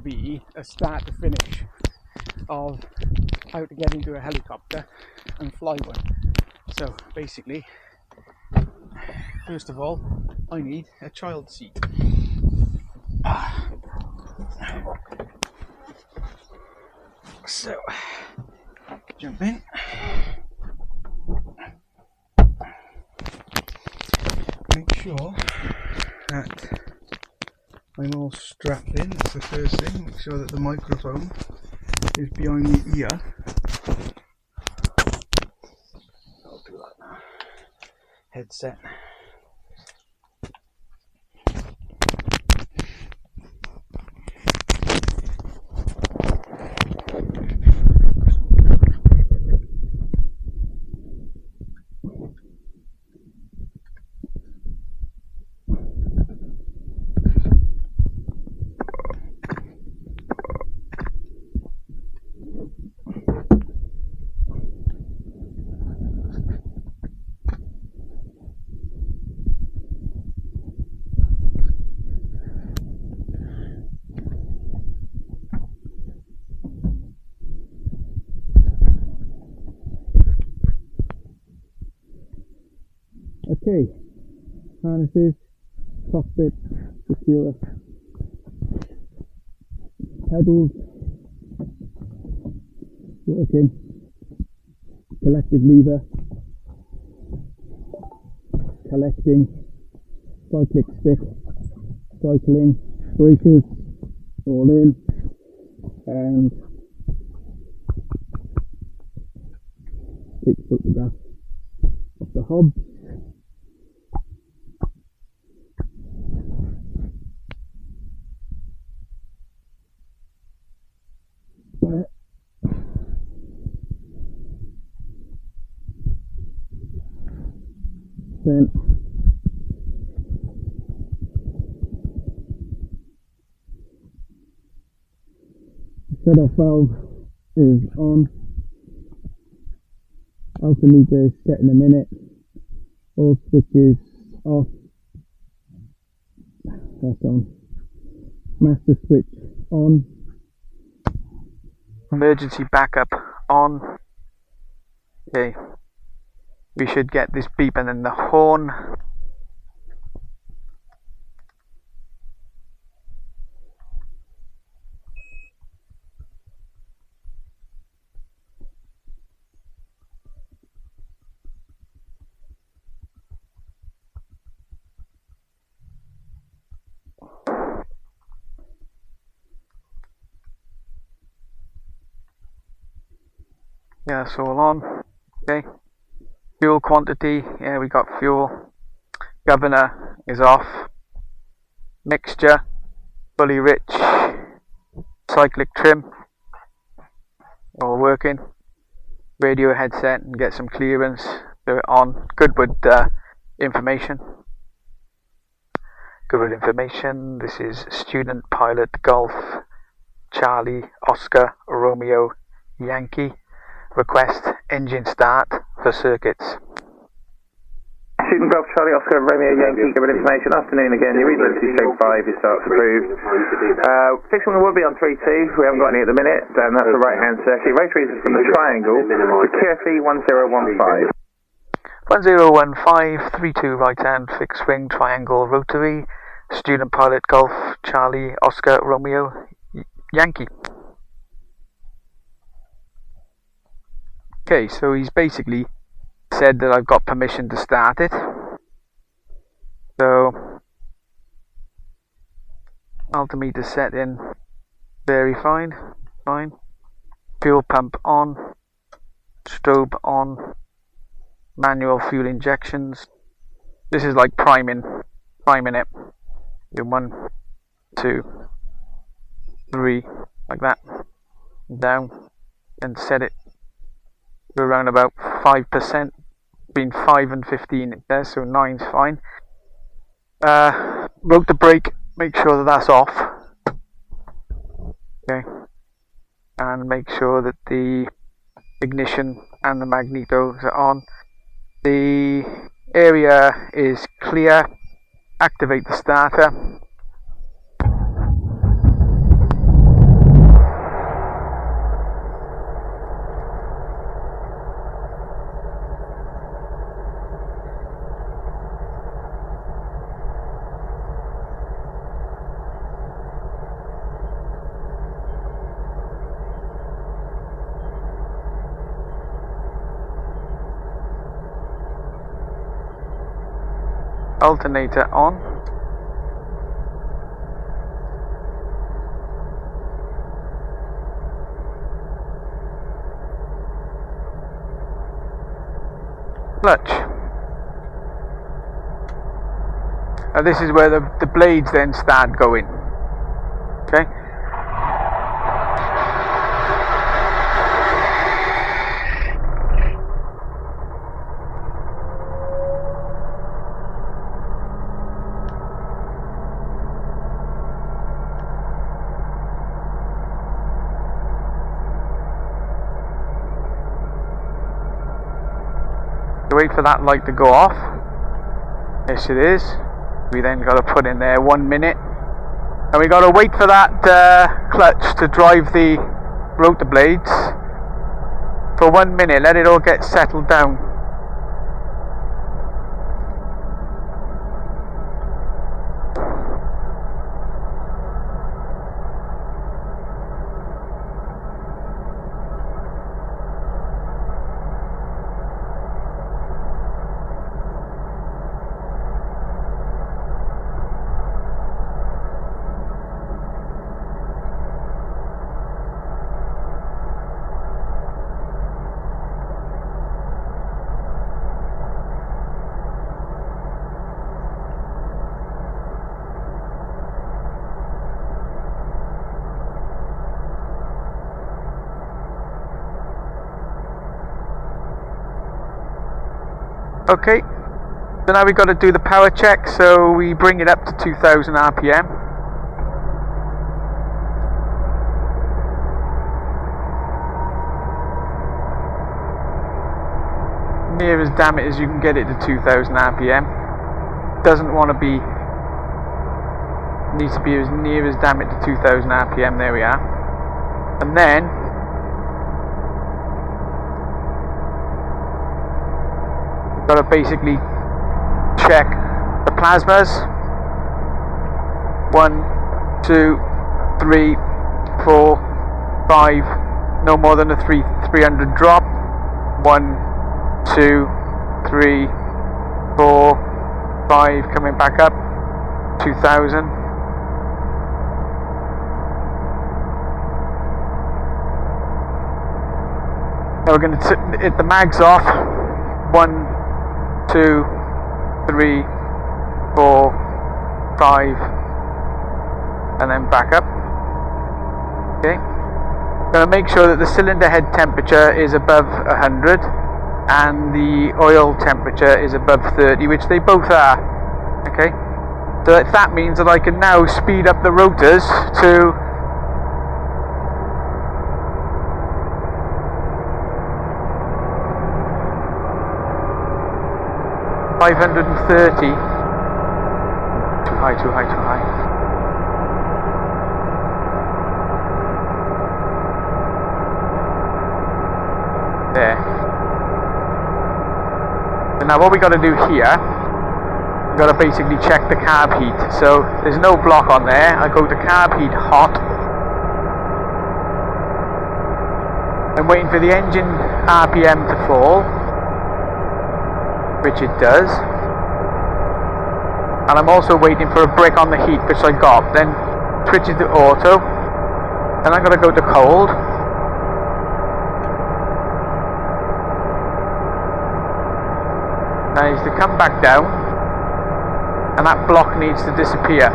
be a start to finish of how to get into a helicopter and fly one. So basically, first of all, I need a child seat. So, jump in. Make sure that I'm all strapped in. That's the first thing. Make sure that the microphone is behind the ear. I'll do that now. Headset. Okay, harnesses, cockpit, secure, pedals, working, collective lever, collecting, cyclic stick, cycling, breakers, all in, and take photographs of the hub. Then the shut-off valve is on, altimeter is set in a minute, all switches off, that's on, master switch on, emergency backup on. Okay, we should get this beep and then the horn. Yeah, that's all on. Okay. Fuel quantity, yeah, we got fuel. Governor is off. Mixture, fully rich. Cyclic trim, all working. Radio headset and get some clearance. They're on. Good with information. Good with information. This is student pilot Golf Charlie Oscar Romeo Yankee. Request engine start for circuits. Student Golf Charlie Oscar Romeo Yankee, give information. Afternoon again, your read liberty stroke 5, your start's approved. Fixing will be on 3-2, we haven't got any at the minute, and that's the right hand circuit. Rotary is from the triangle, security 1015. 1015, 32 right hand, fixed wing, triangle, rotary, student pilot Golf Charlie Oscar Romeo Yankee. Okay, so he's basically said that I've got permission to start it. So, altimeter set in, verified, fine. Fuel pump on, strobe on, manual fuel injections. This is like priming it. Do 1, 2, 3, like that, down, and set it to around about 5%, between 5 and 15 it does, so 9's fine. Rotor brake, make sure that that's off. Okay, and make sure that the ignition and the magnetos are on. The area is clear. Activate the starter. Alternator on. Clutch. And this is where the blades then start going. Okay. Wait for that light to go off. Yes, it is. We then got to put in there 1 minute, and we got to wait for that clutch to drive the rotor blades for 1 minute. Let it all get settled down. Okay, so now we've got to do the power check, so we bring it up to 2000 RPM. Near as damn it as you can get it to 2000 RPM. Doesn't want to be, needs to be as near as damn it to 2000 RPM, there we are. And then got to basically check the plasmas. 1, 2, 3, 4, 5. No more than a 300 drop. 1, 2, 3, 4, 5. Coming back up. 2000. Now we're going to hit the mags off. 1, 2, 3, 4, 5, and then back up. Okay. Going to make sure that the cylinder head temperature is above 100 and the oil temperature is above 30, which they both are. Okay. So that means that I can now speed up the rotors to 530. Too high, too high, too high. There. So now what we got to do here, we got to basically check the carb heat. So there's no block on there. I go to carb heat hot. I'm waiting for the engine RPM to fall, which it does, and I'm also waiting for a break on the heat, which I got. Then switches to auto, then I'm going to go to cold, now needs to come back down, and that block needs to disappear.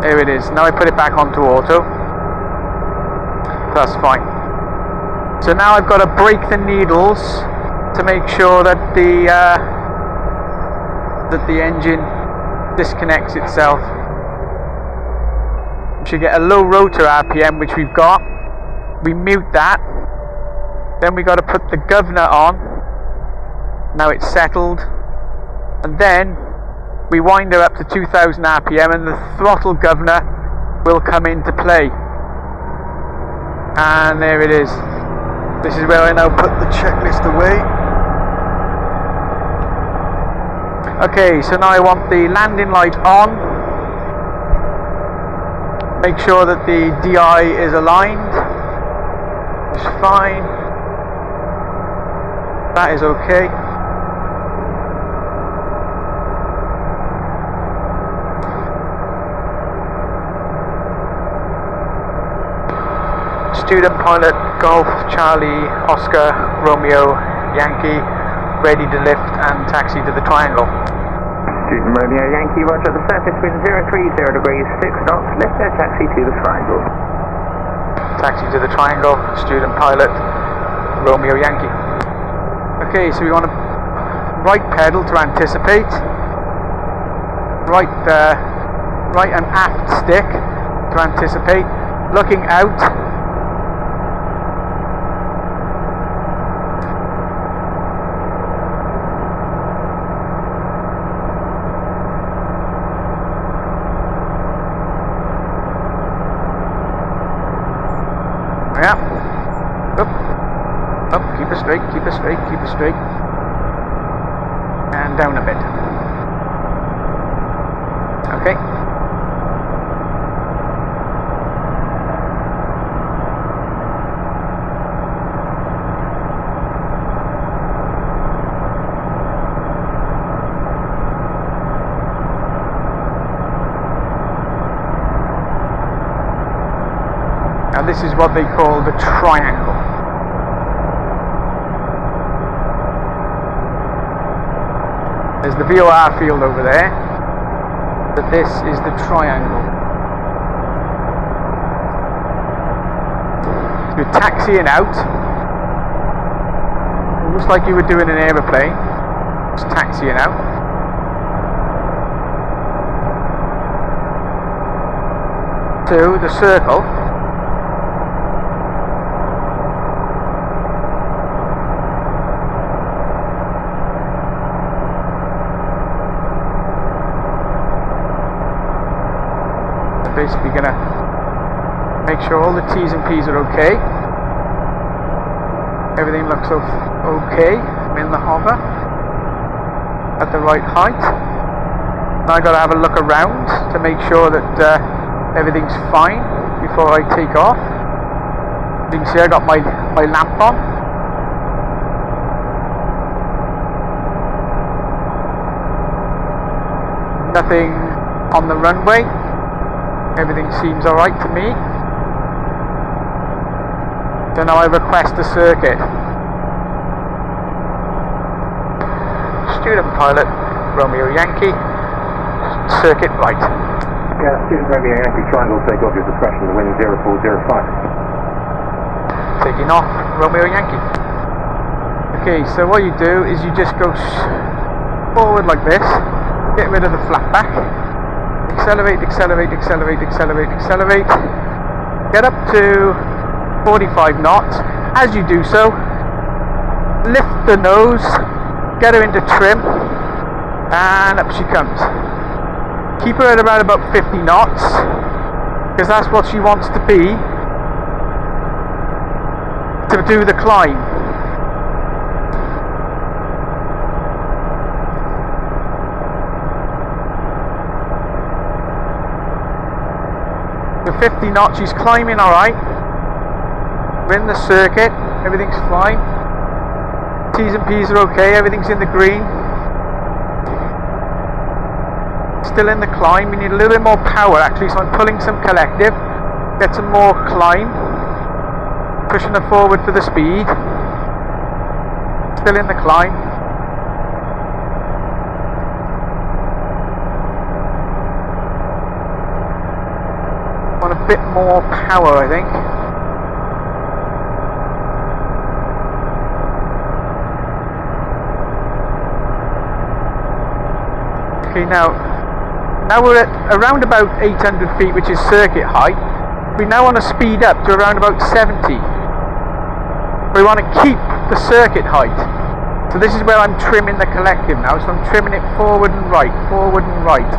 There it is. Now I put it back onto auto. That's fine. So now I've got to break the needles to make sure that the engine disconnects itself. We should get a low rotor RPM, which we've got. We mute that. Then we got to put the governor on. Now it's settled. And then we wind her up to 2000 RPM and the throttle governor will come into play. And there it is. This is where I now put the checklist away. Okay, so now I want the landing light on. Make sure that the DI is aligned. It's fine. That is okay. Student pilot Golf Charlie Oscar Romeo Yankee, ready to lift and taxi to the triangle. Student Romeo Yankee, roger, the surface wind 030 degrees, 6 knots, lift their taxi to the triangle. Taxi to the triangle, student pilot Romeo Yankee. Okay, so we want to right pedal to anticipate, right and aft stick to anticipate, looking out. Yeah. Up, keep it straight, keep it straight, keep it straight. And down a bit. Okay. Now this is what they call the triangle. There's the VOR field over there, but this is the triangle. You're taxiing out, almost like you would do in an aeroplane, just taxiing out. To the circle. Basically gonna make sure all the T's and P's are okay. Everything looks okay. I'm in the hover at the right height. Now I gotta have a look around to make sure that everything's fine before I take off. You can see I got my lamp on. Nothing on the runway. Everything seems alright to me. So now I request a circuit. Student pilot Romeo Yankee, circuit right. Yeah, student Romeo Yankee, triangle, take off your discretion, the wind 0405. Taking off Romeo Yankee. Okay, so what you do is you just go forward like this, get rid of the flat back. Accelerate, accelerate, accelerate, accelerate, accelerate. Get up to 45 knots. As you do so, lift the nose, get her into trim, and up she comes. Keep her at around about 50 knots, because that's what she wants to be to do the climb. So 50 knots, she's climbing alright. We're in the circuit, everything's fine. T's and P's are okay, everything's in the green. Still in the climb, we need a little bit more power actually, so I'm pulling some collective. Get some more climb. Pushing her forward for the speed. Still in the climb. Want a bit more power, I think. Okay, now we're at around about 800 feet, which is circuit height. We now want to speed up to around about 70. We want to keep the circuit height. So this is where I'm trimming the collective now. So I'm trimming it forward and right, forward and right.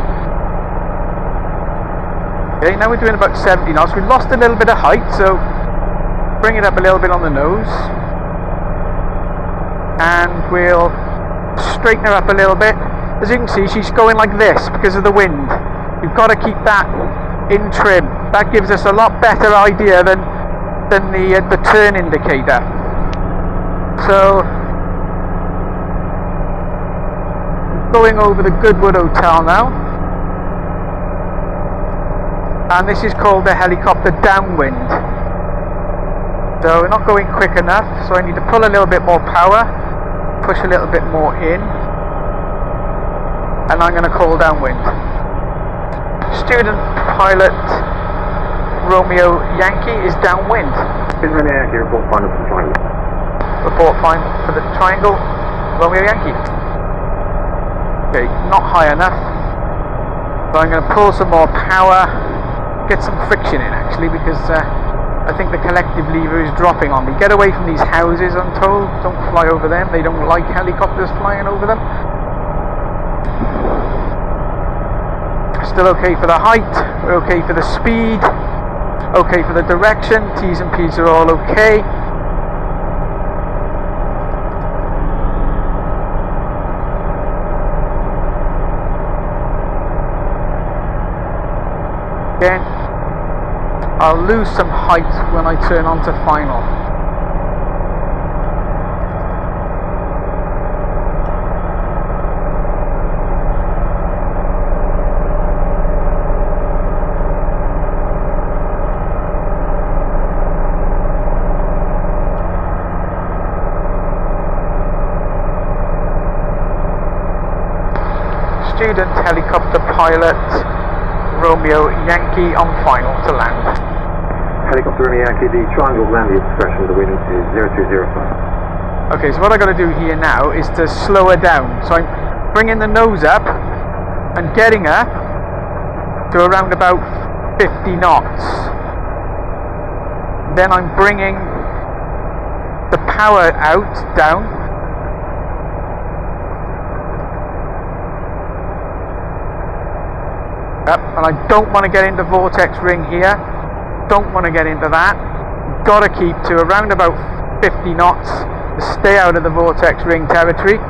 Okay, now we're doing about 70 knots. We've lost a little bit of height, so bring it up a little bit on the nose, and we'll straighten her up a little bit. As you can see, she's going like this because of the wind. You've got to keep that in trim. That gives us a lot better idea than the turn indicator. So, going over the Goodwood Hotel now, and this is called the helicopter downwind. So we're not going quick enough, so I need to pull a little bit more power, push a little bit more in, and I'm going to call downwind. Student pilot Romeo Yankee is downwind. Student Romeo Yankee, report final for the triangle. Report fine for the triangle, Romeo Yankee. Okay, not high enough. So I'm going to pull some more power, get some friction in actually, because I think the collective lever is dropping on me. Get away from these houses, I'm told. Don't fly over them. They don't like helicopters flying over them. Still okay for the height. We're okay for the speed. Okay for the direction. T's and P's are all okay. Again, I'll lose some height when I turn on to final. Student helicopter pilot Romeo Yankee on final to land. Helicopter Romeo Yankee, the triangle landing discretion, the wind is 0205. Okay, so what I got to do here now is to slow her down. So I'm bringing the nose up and getting her to around about 50 knots. Then I'm bringing the power out, down. Up, and I don't want to get into vortex ring here. Don't want to get into that. Got to keep to around about 50 knots to stay out of the vortex ring territory.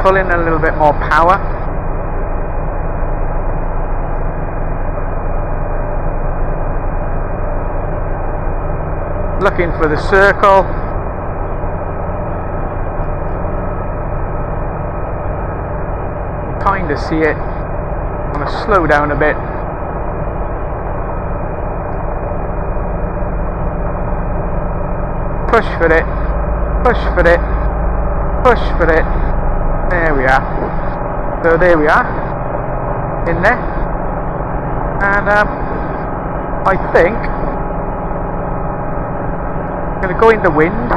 Pull in a little bit more power. Looking for the circle. Kind of see it. I'm going to slow down a bit. Push for it. Push for it. Push for it. There we are. So there we are. In there. And I think I'm going to go in the wind.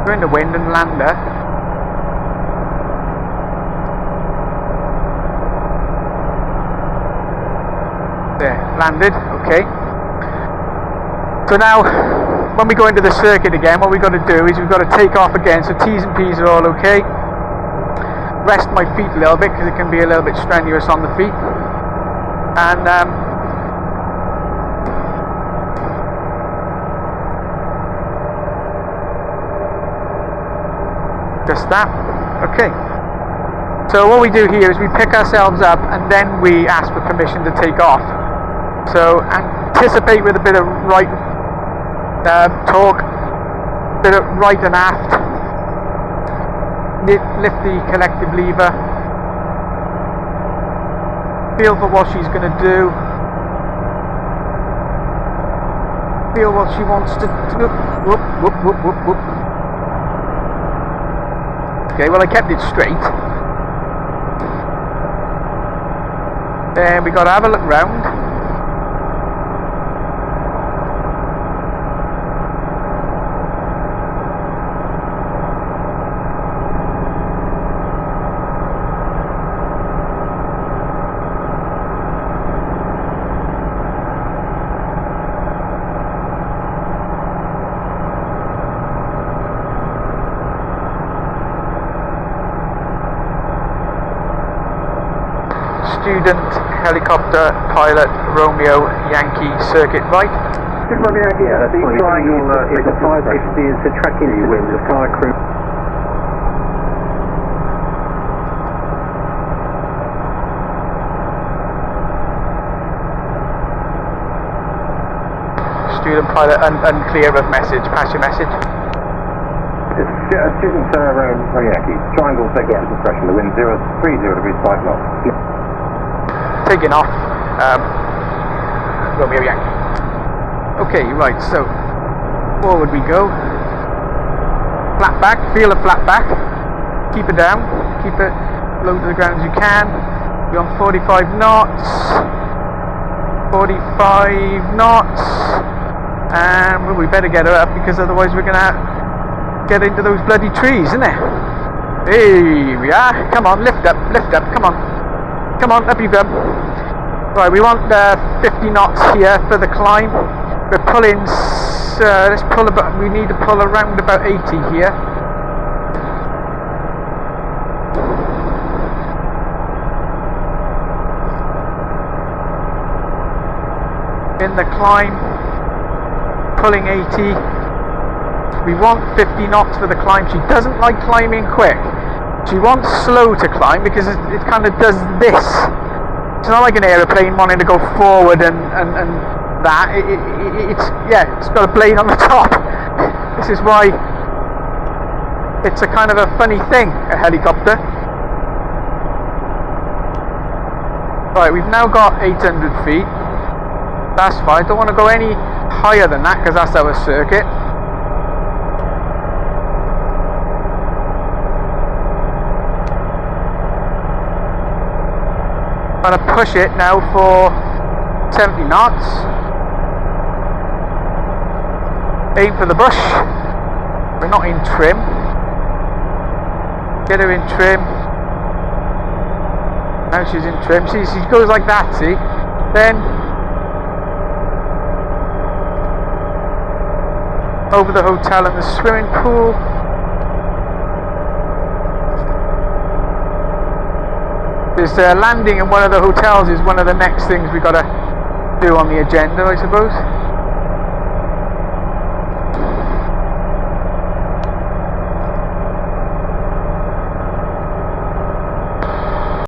Go in the wind and land her. There, landed, okay. So now, when we go into the circuit again, what we've got to do is we've got to take off again, so T's and P's are all okay. Rest my feet a little bit, because it can be a little bit strenuous on the feet. And, just that. Okay. So what we do here is we pick ourselves up and then we ask for permission to take off. So anticipate with a bit of right torque, bit of right and aft. Lift the collective lever. Feel for what she's going to do. Feel what she wants to do. Whoop, whoop, whoop, whoop, whoop. Okay, well I kept it straight. Then we got to have a look round. student helicopter pilot Romeo Yankee circuit right. Just Romeo Yankee, the triangle is a 550 is the tracking you with the fire crew. Student pilot unclear of message. Pass your message. Student Romeo Yankee, triangle second suppression, the wind 030 degrees 5 knots. Taking off. Romeo Yankee. Okay, right, so forward we go. Flat back, feel the flat back. Keep it down, keep it low to the ground as you can. You're on 45 knots. 45 knots. And well, we better get her up because otherwise we're gonna get into those bloody trees, isn't it? Hey, we are. Come on, lift up, come on. Come on, up you go. Right, we want 50 knots here for the climb. We're pulling, let's pull about, we need to pull around about 80 here. In the climb, pulling 80. We want 50 knots for the climb. She doesn't like climbing quick. She wants slow to climb because it kind of does this. It's not like an aeroplane wanting to go forward and that. It's got a blade on the top. This is why it's a kind of a funny thing, a helicopter. Right, we've now got 800 feet. That's fine. Don't want to go any higher than that because that's our circuit. I'm going to push it now for 70 knots. Aim for the bush. We're not in trim. Get her in trim. Now she's in trim. See, she goes like that, see? Then over the hotel and the swimming pool. This landing in one of the hotels is one of the next things we've got to do on the agenda, I suppose.